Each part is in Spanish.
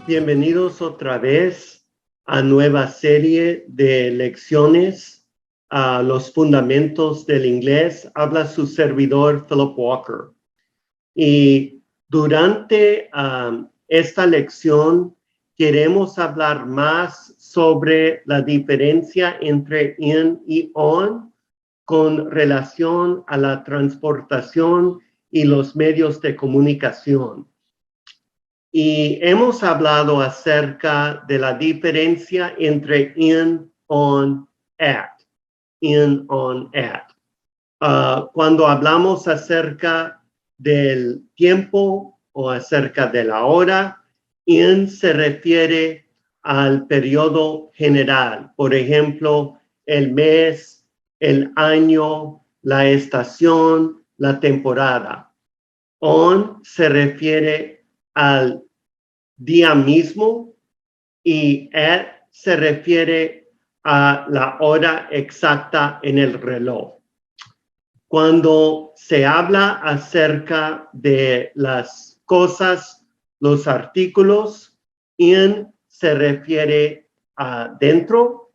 Bienvenidos otra vez a nueva serie de lecciones a los fundamentos del inglés. Habla su servidor Philip Walker. Y durante esta lección queremos hablar más sobre la diferencia entre in y on con relación a la transportación y los medios de comunicación. Y hemos hablado acerca de la diferencia entre in, on, at. In, on, at. Cuando hablamos acerca del tiempo o acerca de la hora, in se refiere al periodo general. Por ejemplo, el mes, el año, la estación, la temporada. On se refiere al día mismo y at se refiere a la hora exacta en el reloj. Cuando se habla acerca de las cosas, los artículos, in se refiere a dentro,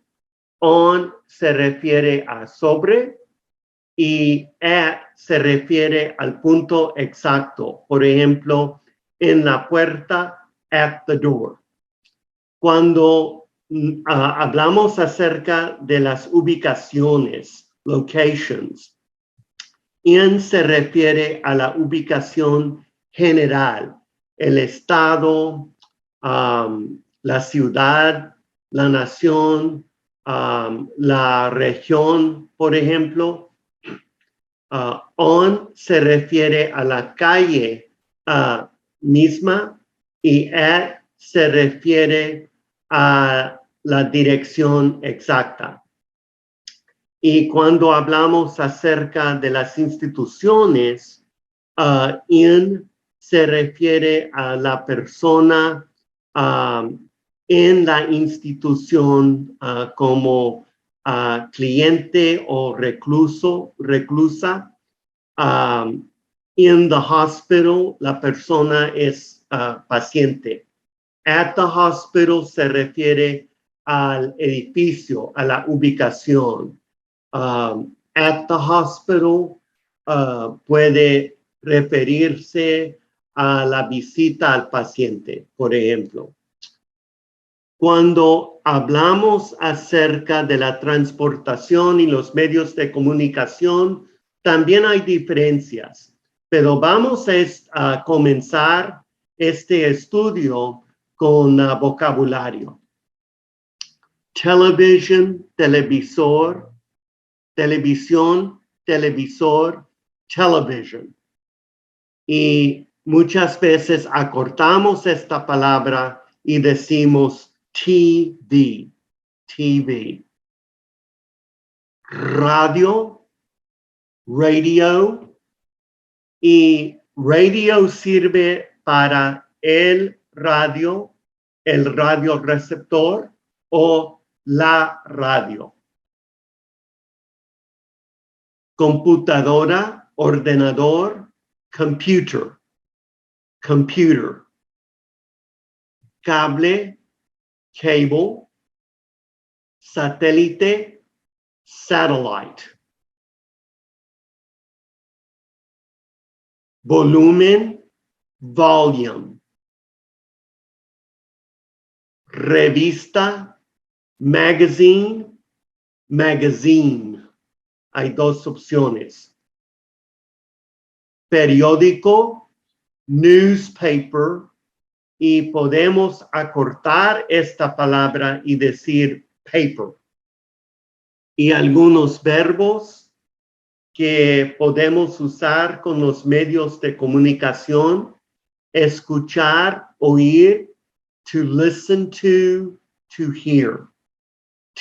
on se refiere a sobre y at se refiere al punto exacto. Por ejemplo, en la puerta, at the door. Cuando hablamos acerca de las ubicaciones, locations, in se refiere a la ubicación general, el estado, la ciudad, la nación, la región, por ejemplo. On se refiere a la calle misma y at se refiere a la dirección exacta. Y cuando hablamos acerca de las instituciones, in se refiere a la persona en la institución como cliente o reclusa. In the hospital, la persona es paciente. At the hospital se refiere al edificio, a la ubicación. At the hospital puede referirse a la visita al paciente, por ejemplo. Cuando hablamos acerca de la transportación y los medios de comunicación, también hay diferencias, pero vamos a comenzar este estudio con vocabulario. Television, televisor, televisión, televisor, television. Y muchas veces acortamos esta palabra y decimos TV, TV. Radio, radio, y radio sirve para el radioreceptor o la radio. Computadora, ordenador, computer, computer. Cable, cable. Satélite, satellite. Volumen, volume. Revista, magazine, magazine. Hay dos opciones. Periódico, newspaper, y podemos acortar esta palabra y decir paper. Y algunos verbos que podemos usar con los medios de comunicación: escuchar, oír, to listen to hear.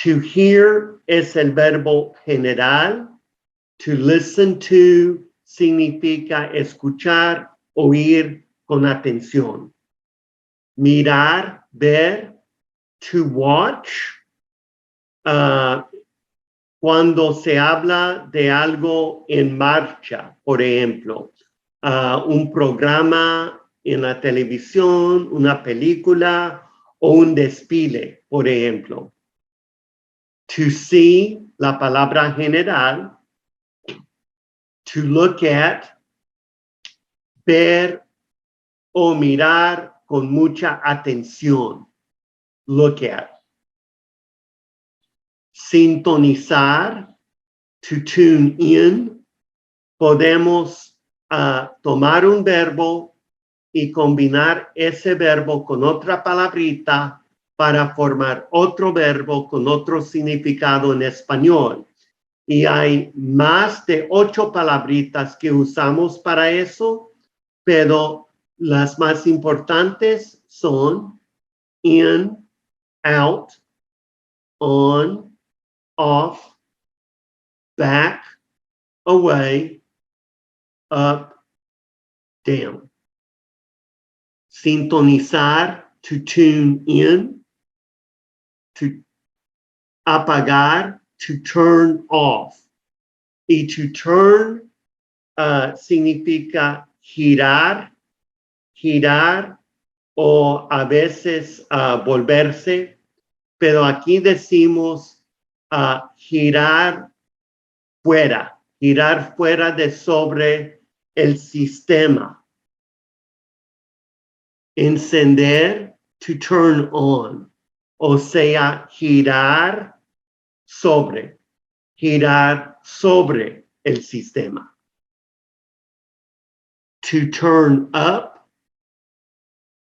To hear es el verbo general. To listen to significa escuchar, oír con atención. Mirar, ver, to watch. Cuando se habla de algo en marcha, por ejemplo, un programa en la televisión, una película o un desfile, por ejemplo. To see, la palabra general. To look at, ver o mirar con mucha atención. Look at. Sintonizar, to tune in. Podemos tomar un verbo y combinar ese verbo con otra palabrita para formar otro verbo con otro significado en español. Y hay más de 8 palabritas que usamos para eso, pero las más importantes son in, out, on, off, back, away, up, down. Sintonizar, to tune in, to apagar, to turn off. Y to turn significa girar o a veces volverse, pero aquí decimos girar fuera de sobre el sistema. Encender, to turn on, o sea, girar sobre el sistema. To turn up,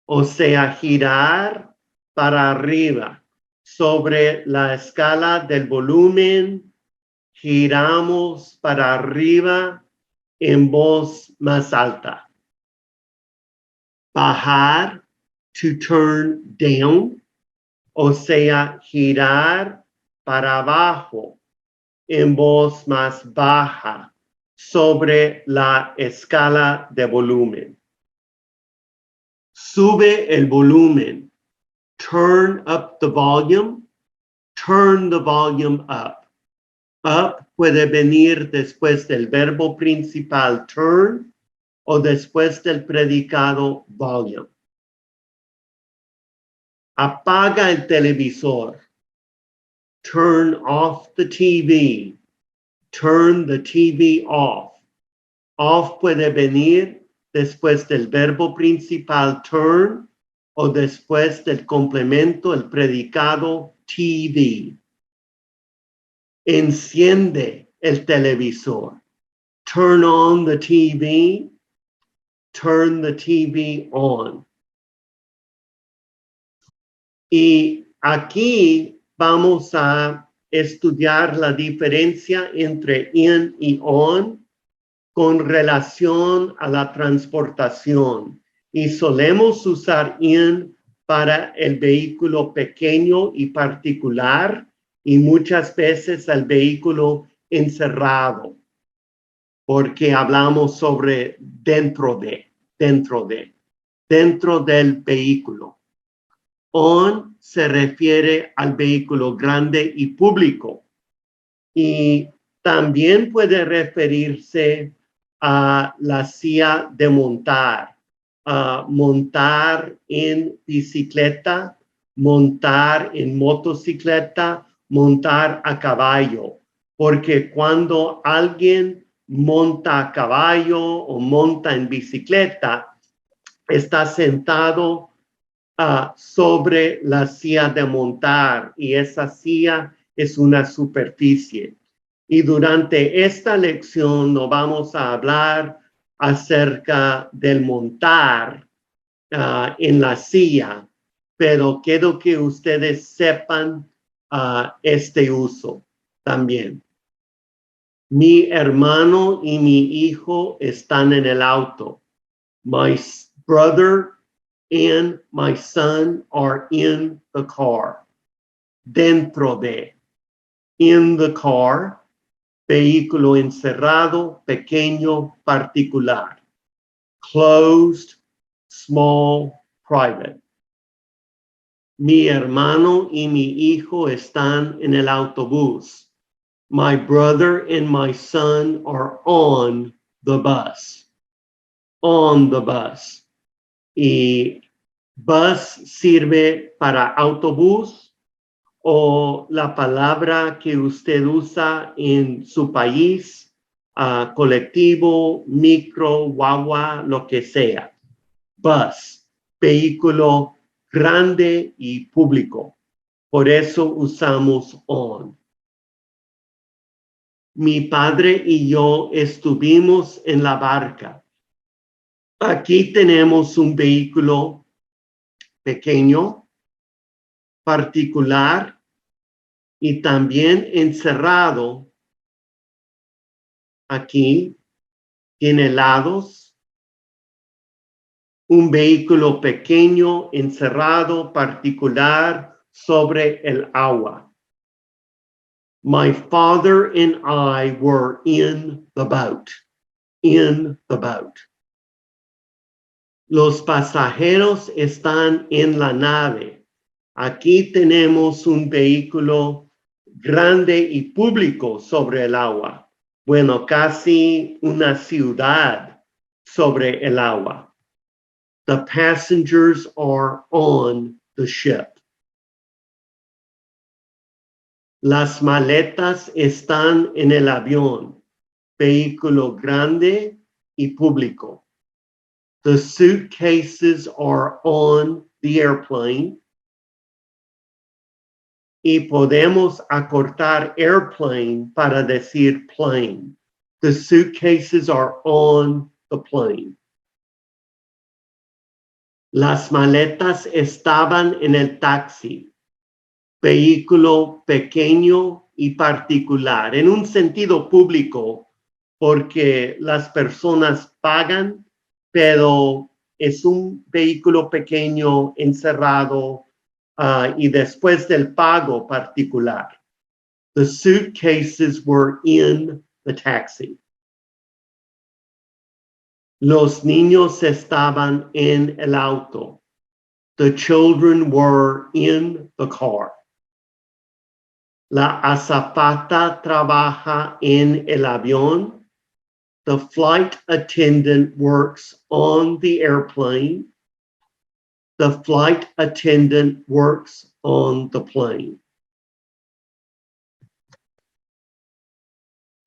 o sea, girar para arriba, sobre la escala del volumen, giramos para arriba en voz más alta. Bajar, to turn down, o sea, girar para abajo en voz más baja sobre la escala de volumen. Sube el volumen. Turn up the volume. Turn the volume up. Up puede venir después del verbo principal turn o después del predicado volume. Apaga el televisor. Turn off the TV. Turn the TV off. Off puede venir después del verbo principal turn o después del complemento, el predicado TV. Enciende el televisor. Turn on the TV. Turn the TV on. Y aquí vamos a estudiar la diferencia entre in y on con relación a la transportación. Y solemos usar in para el vehículo pequeño y particular y muchas veces el vehículo encerrado, porque hablamos sobre dentro del vehículo. On se refiere al vehículo grande y público y también puede referirse a la silla de montar, montar en bicicleta, montar en motocicleta, montar a caballo, porque cuando alguien monta a caballo o monta en bicicleta, está sentado sobre la silla de montar y esa silla es una superficie. Y durante esta lección no vamos a hablar acerca del montar en la silla, pero quiero que ustedes sepan este uso también. Mi hermano y mi hijo están en el auto. My brother and my son are in the car. Dentro de. In the car. Vehículo encerrado, pequeño, particular. Closed, small, private. Mi hermano y mi hijo están en el autobús. My brother and my son are on the bus. On the bus. Y bus sirve para autobús o la palabra que usted usa en su país, colectivo, micro, guagua, lo que sea. Bus, vehículo grande y público. Por eso usamos on. Mi padre y yo estuvimos en la barca. Aquí tenemos un vehículo pequeño, particular y también encerrado. Aquí tiene lados, un vehículo pequeño, encerrado, particular sobre el agua. My father and I were in the boat. In the boat. Los pasajeros están en la nave. Aquí tenemos un vehículo grande y público sobre el agua. Bueno, casi una ciudad sobre el agua. The passengers are on the ship. Las maletas están en el avión, vehículo grande y público. The suitcases are on the airplane. Y podemos acortar airplane para decir plane. The suitcases are on the plane. Las maletas estaban en el taxi, vehículo pequeño y particular, en un sentido público, porque las personas pagan, pero es un vehículo pequeño, encerrado, y después del pago particular. The suitcases were in the taxi. Los niños estaban en el auto. The children were in the car. La azafata trabaja en el avión. The flight attendant works on the airplane. The flight attendant works on the plane.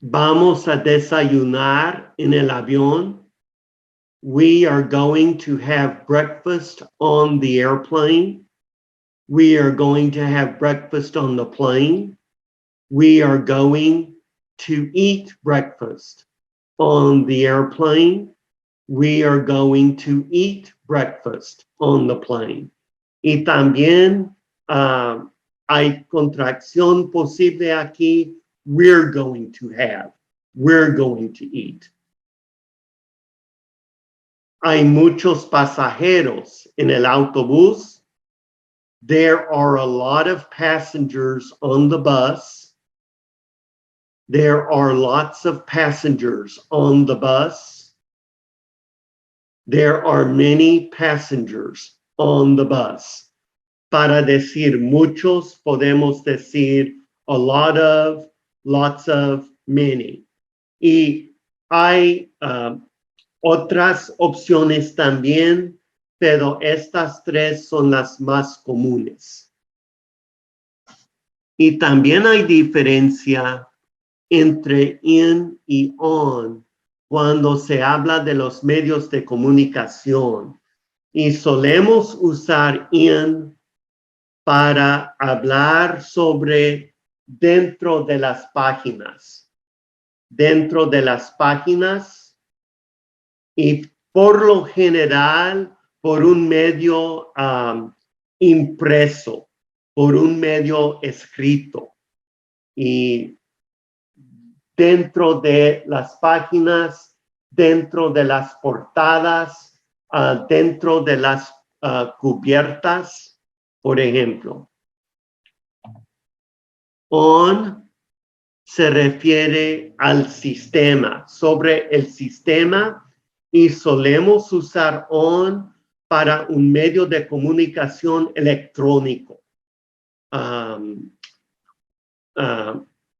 Vamos a desayunar en el avión. We are going to have breakfast on the airplane. We are going to have breakfast on the plane. We are going to eat breakfast on the airplane. We are going to eat breakfast on the plane. Y también hay contracción posible aquí. We're going to have. We're going to eat. Hay muchos pasajeros en el autobús. There are a lot of passengers on the bus. There are lots of passengers on the bus. There are many passengers on the bus. Para decir muchos, podemos decir a lot of, lots of, many. Y hay otras opciones también, pero estas tres son las más comunes. Y también hay diferencia entre in y on cuando se habla de los medios de comunicación. Y solemos usar in para hablar sobre dentro de las páginas. Dentro de las páginas. Y por lo general, por un medio impreso, por un medio escrito. Y dentro de las páginas, dentro de las portadas, dentro de las cubiertas, por ejemplo. On se refiere al sistema, sobre el sistema. Y solemos usar on para un medio de comunicación electrónico.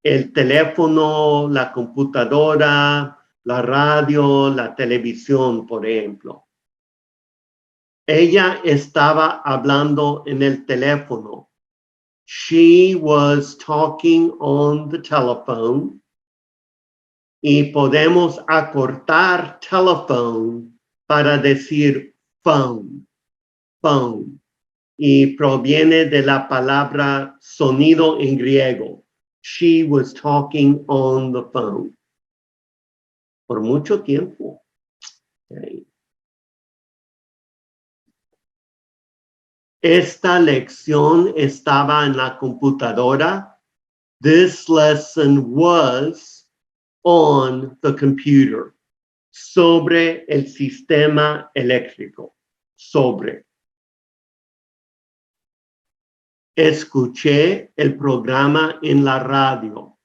El teléfono, la computadora, la radio, la televisión, por ejemplo. Ella estaba hablando en el teléfono. She was talking on the telephone. Y podemos acortar telephone para decir phone, phone. Y proviene de la palabra sonido en griego. She was talking on the phone. Por mucho tiempo. Okay. Esta lección estaba en la computadora. This lesson was on the computer. Sobre el sistema eléctrico. Sobre. Escuché el programa en la radio.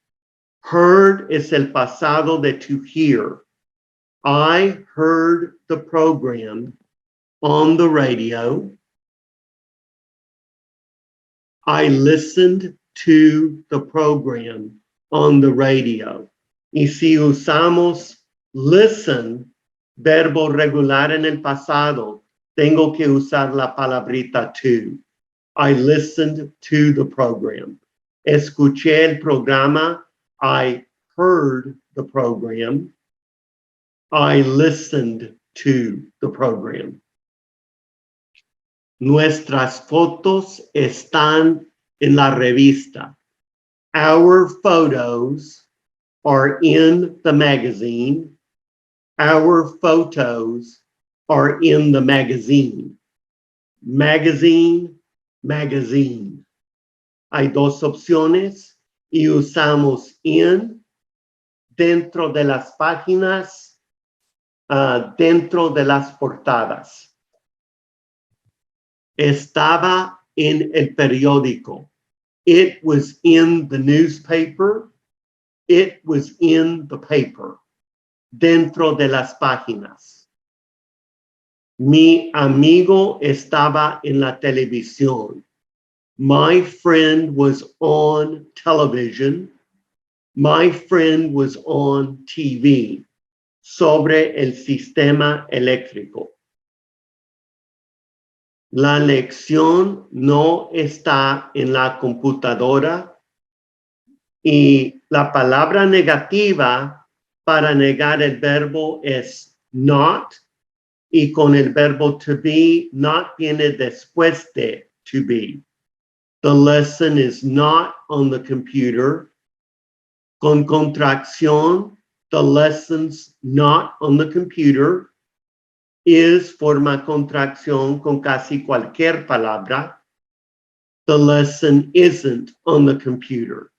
Heard es el pasado de to hear. I heard the program on the radio. I listened to the program on the radio. Y si usamos listen, verbo regular en el pasado, tengo que usar la palabrita to. I listened to the program. Escuché el programa. I heard the program. I listened to the program. Nuestras fotos están en la revista. Our photos are in the magazine. Our photos are in the magazine. Magazine, magazine. Hay dos opciones y usamos in dentro de las páginas, dentro de las portadas. Estaba en el periódico. It was in the newspaper. It was in the paper. Dentro de las páginas. Mi amigo estaba en la televisión. My friend was on television. My friend was on TV. Sobre el sistema eléctrico. La lección no está en la computadora y la palabra negativa para negar el verbo es not y con el verbo to be, not viene después de to be. The lesson is not on the computer. Con contracción, the lesson's not on the computer. Is forma contracción con casi cualquier palabra. The lesson isn't on the computer.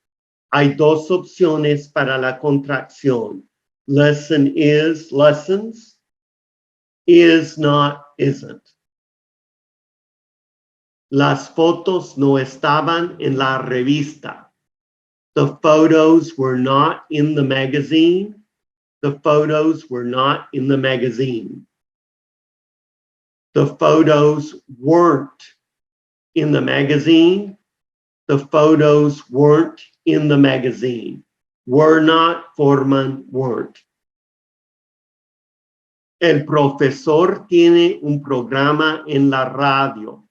Hay dos opciones para la contracción. Lesson is, lessons. Is not, isn't. Las fotos no estaban en la revista. The photos were not in the magazine. The photos were not in the magazine. The photos weren't in the magazine. The photos weren't in the magazine. Were not forman weren't. El profesor tiene un programa en la radio.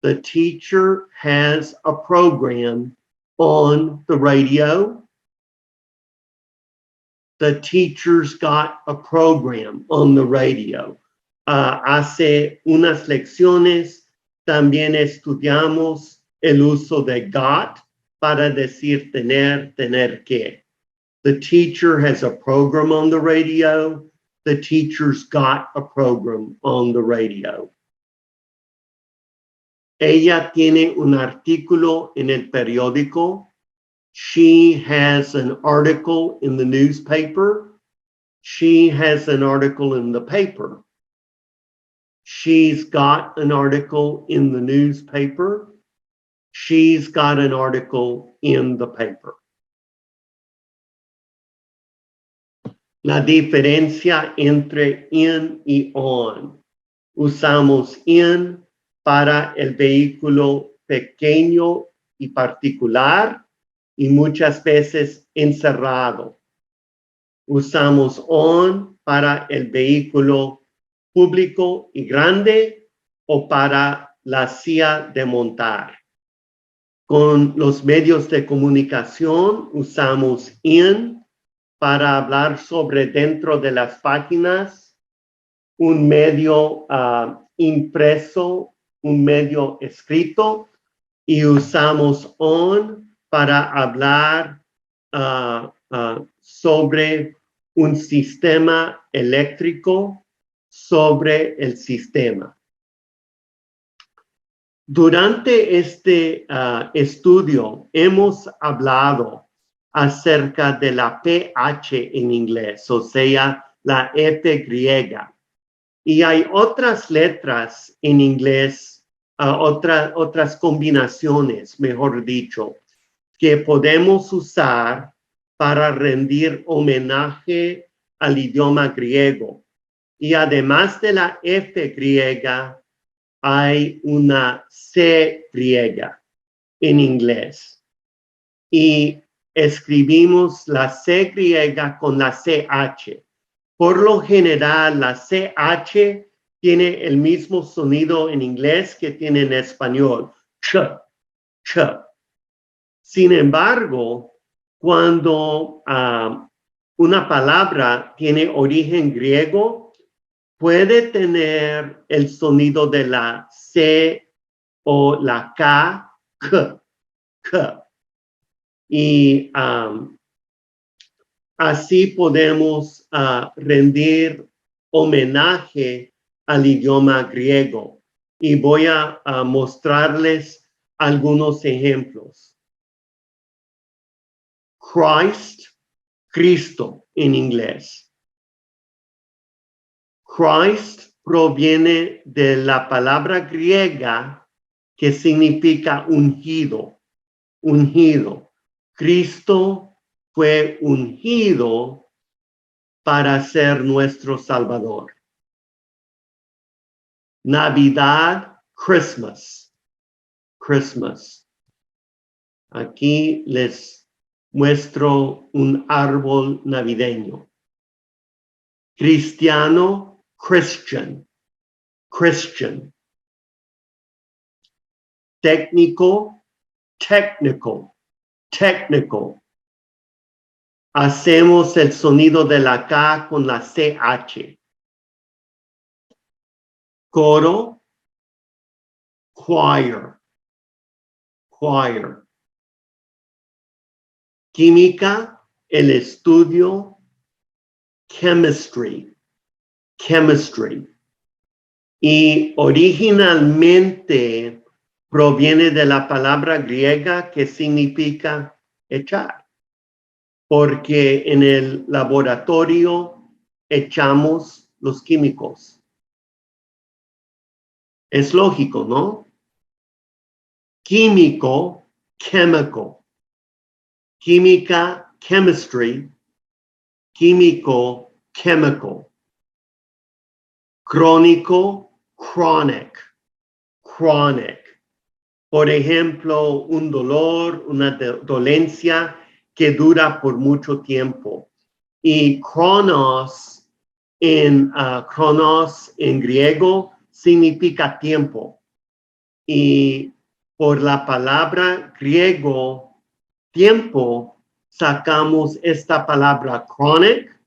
The teacher has a program on the radio. The teacher's got a program on the radio. Hace unas lecciones también estudiamos el uso de got para decir tener, tener que. The teacher has a program on the radio. The teacher's got a program on the radio. Ella tiene un artículo en el periódico. She has an article in the newspaper. She has an article in the paper. She's got an article in the newspaper. She's got an article in the paper. La diferencia entre in y on. Usamos in para el vehículo pequeño y particular y muchas veces encerrado. Usamos on para el vehículo público y grande o para la silla de montar. Con los medios de comunicación usamos in para hablar sobre dentro de las páginas, un medio impreso, un medio escrito, y usamos on para hablar sobre un sistema eléctrico, sobre el sistema. Durante este estudio hemos hablado acerca de la PH en inglés, o sea, la F griega. Y hay otras letras en inglés, otras combinaciones, mejor dicho, que podemos usar para rendir homenaje al idioma griego. Y además de la F griega, hay una C griega en inglés. Y escribimos la C griega con la CH. Por lo general, la CH tiene el mismo sonido en inglés que tiene en español. Ch, ch. Sin embargo, cuando una palabra tiene origen griego, puede tener el sonido de la C o la K, K. Y así podemos rendir homenaje al idioma griego. Y voy a mostrarles algunos ejemplos. Christ, Cristo en inglés. Christ proviene de la palabra griega que significa ungido, ungido. Cristo fue ungido para ser nuestro Salvador. Navidad, Christmas, Christmas. Aquí les muestro un árbol navideño. Cristiano, Christian, Christian. Técnico, technical, technical. Hacemos el sonido de la K con la CH. Coro, choir, choir. Química, el estudio, chemistry, chemistry. Y originalmente proviene de la palabra griega que significa echar, porque en el laboratorio echamos los químicos. Es lógico, ¿no? Químico, chemical. Química, chemistry. Químico, chemical. Crónico, chronic, chronic. Por ejemplo, un dolor, una dolencia que dura por mucho tiempo. Y chronos en griego significa tiempo. Y por la palabra griego tiempo sacamos esta palabra chronic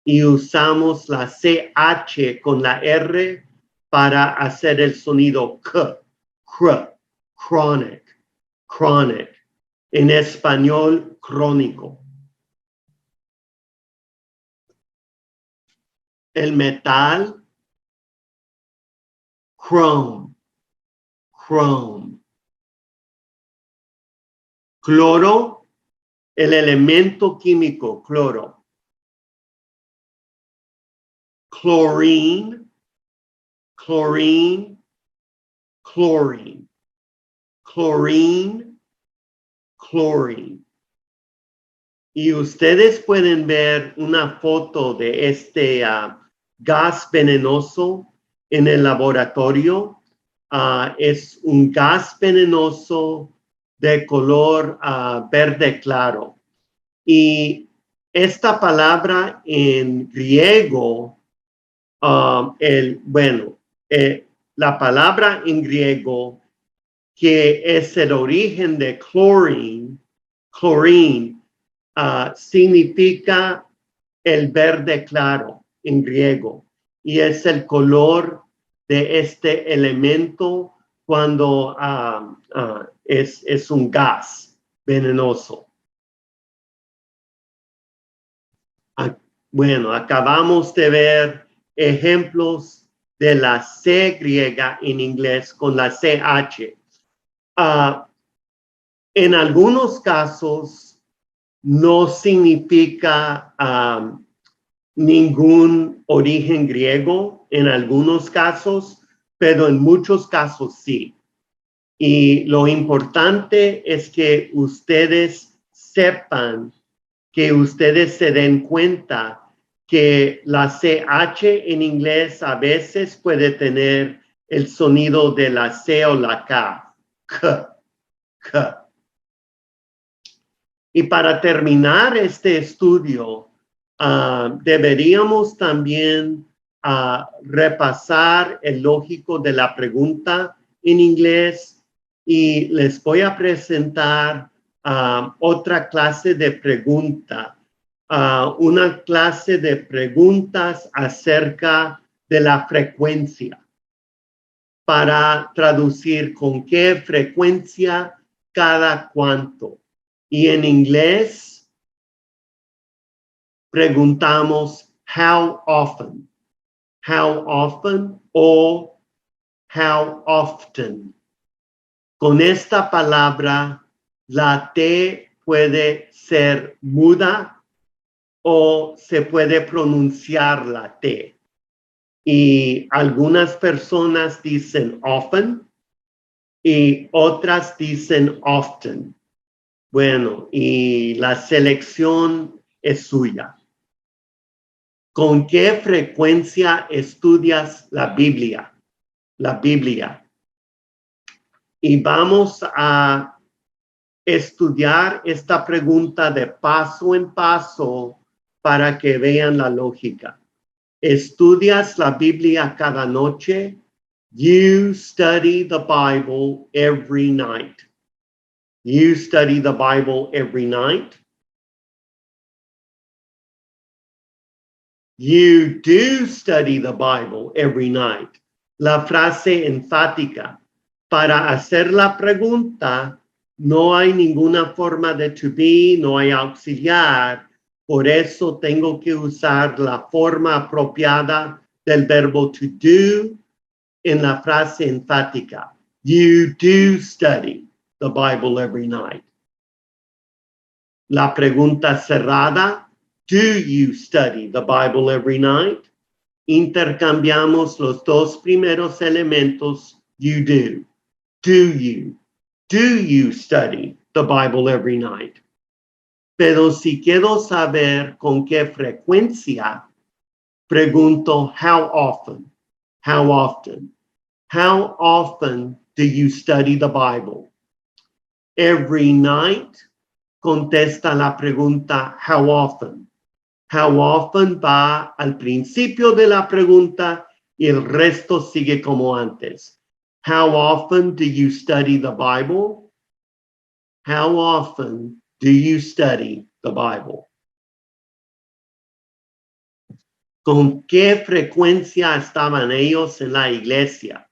y usamos la CH con la R para hacer el sonido K, chronic, chronic. En español, crónico. El metal, chrome, chrome. Cloro, el elemento químico, cloro. Chlorine, chlorine, chlorine. Chlorine, chlorine. Y ustedes pueden ver una foto de este gas venenoso en el laboratorio. Es un gas venenoso de color verde claro. Y esta palabra en griego, la palabra en griego que es el origen de chlorine, significa el verde claro en griego y es el color de este elemento cuando es un gas venenoso. Bueno, acabamos de ver ejemplos de la C griega en inglés con la CH. En algunos casos no significa ningún origen griego, en algunos casos, pero en muchos casos sí. Y lo importante es que ustedes sepan, que ustedes se den cuenta que la CH en inglés a veces puede tener el sonido de la C o la K. K. Y para terminar este estudio, deberíamos también repasar el lógico de la pregunta en inglés y les voy a presentar otra clase de pregunta, una clase de preguntas acerca de la frecuencia para traducir con qué frecuencia cada cuánto. Y en inglés preguntamos how often o how often. Con esta palabra, la T puede ser muda o se puede pronunciar la T. Y algunas personas dicen often y otras dicen often. Bueno, y la selección es suya. ¿Con qué frecuencia estudias la Biblia? La Biblia. Y vamos a estudiar esta pregunta de paso en paso para que vean la lógica. ¿Estudias la Biblia cada noche? You study the Bible every night. You study the Bible every night. You do study the Bible every night. La frase enfática. Para hacer la pregunta, no hay ninguna forma de to be, no hay auxiliar. Por eso tengo que usar la forma apropiada del verbo to do en la frase enfática. You do study the Bible every night. La pregunta cerrada. Do you study the Bible every night? Intercambiamos los dos primeros elementos. You do. Do you study the Bible every night? Pero si quiero saber con qué frecuencia, pregunto how often. How often? How often do you study the Bible? Every night, contesta la pregunta how often. How often va al principio de la pregunta y el resto sigue como antes. How often do you study the Bible? How often do you study the Bible? ¿Con qué frecuencia estaban ellos en la iglesia?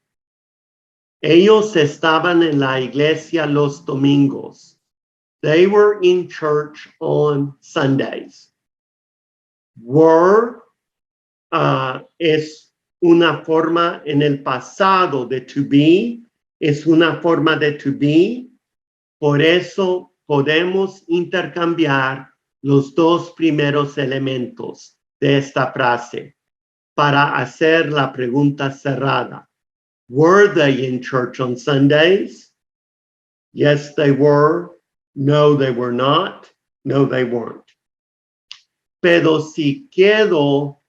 Ellos estaban en la iglesia los domingos. They were in church on Sundays. Were es una forma en el pasado de to be, es una forma de to be. Por eso podemos intercambiar los dos primeros elementos de esta frase para hacer la pregunta cerrada. Were they in church on Sundays? Yes, they were. No, they were not. No, they weren't. Pero si quiero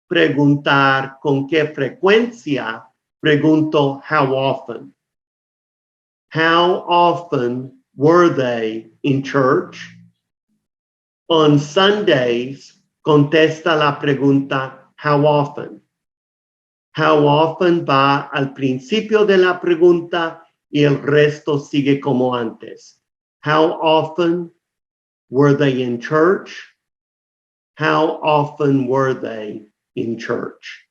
preguntar con qué frecuencia, pregunto how often. How often were they in church? On Sundays, contesta la pregunta how often. How often va al principio de la pregunta y el resto sigue como antes. How often were they in church? How often were they in church?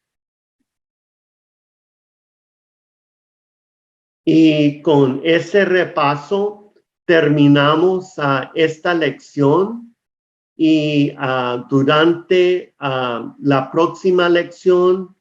Y con ese repaso terminamos esta lección y durante la próxima lección,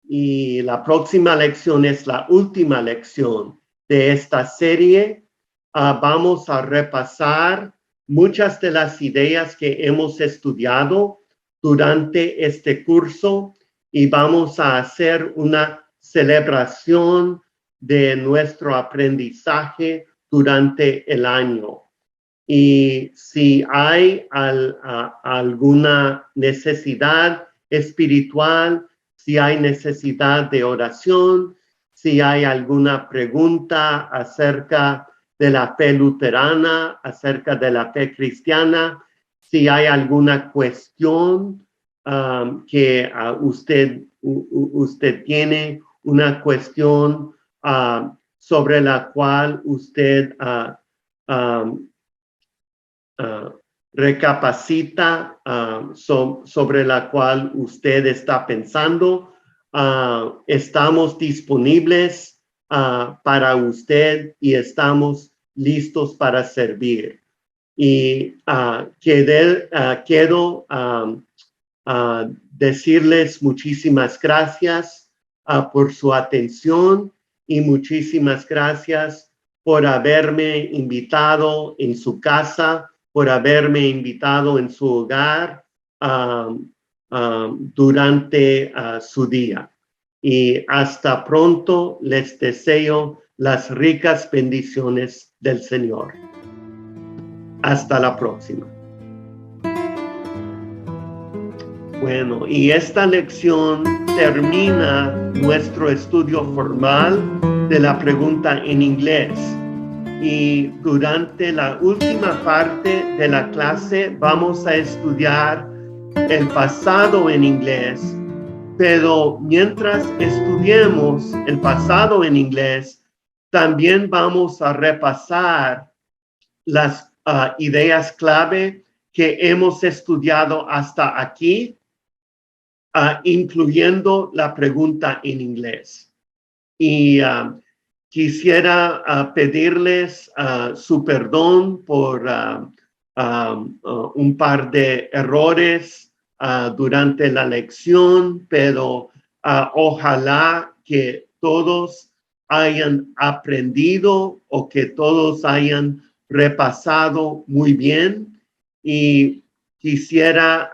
y la próxima lección es la última lección de esta serie, vamos a repasar muchas de las ideas que hemos estudiado durante este curso y vamos a hacer una celebración de nuestro aprendizaje durante el año. Y si hay alguna necesidad espiritual, si hay necesidad de oración, si hay alguna pregunta acerca de la fe luterana, acerca de la fe cristiana, si hay alguna cuestión que usted tiene una cuestión sobre la cual usted recapacita sobre la cual usted está pensando. Estamos disponibles para usted y estamos listos para servir. Y quiero decirles muchísimas gracias por su atención y muchísimas gracias por haberme invitado en su casa, por haberme invitado en su hogar durante su día. Y hasta pronto les deseo las ricas bendiciones del Señor. Hasta la próxima. Bueno, y esta lección termina nuestro estudio formal de la pregunta en inglés. Y durante la última parte de la clase vamos a estudiar el pasado en inglés, pero mientras estudiemos el pasado en inglés, también vamos a repasar las ideas clave que hemos estudiado hasta aquí, incluyendo la pregunta en inglés. Y quisiera pedirles su perdón por un par de errores durante la lección, pero ojalá que todos hayan aprendido o que todos hayan repasado muy bien. Y quisiera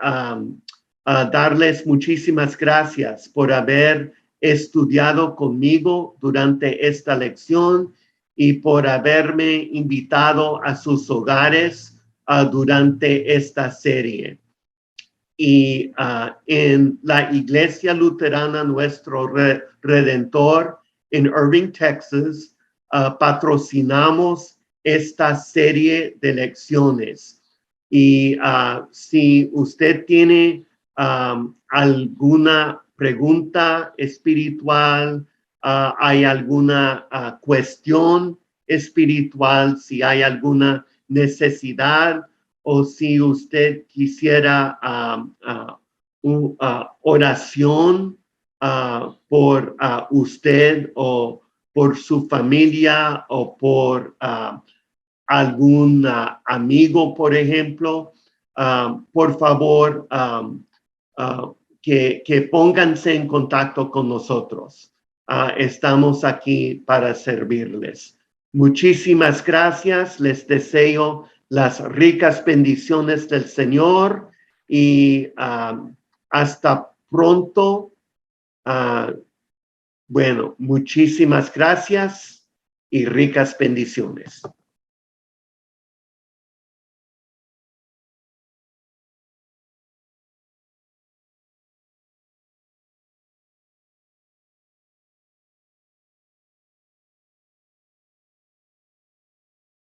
darles muchísimas gracias por haber estudiado conmigo durante esta lección y por haberme invitado a sus hogares durante esta serie. Y en la Iglesia Luterana Nuestro Redentor en Irving, Texas, patrocinamos esta serie de lecciones. Y si usted tiene alguna pregunta espiritual, hay alguna cuestión espiritual, si hay alguna necesidad o si usted quisiera oración por usted o por su familia o por algún amigo, por ejemplo, por favor, que pónganse en contacto con nosotros. Estamos aquí para servirles. Muchísimas gracias. Les deseo las ricas bendiciones del Señor y hasta pronto. Bueno, muchísimas gracias y ricas bendiciones.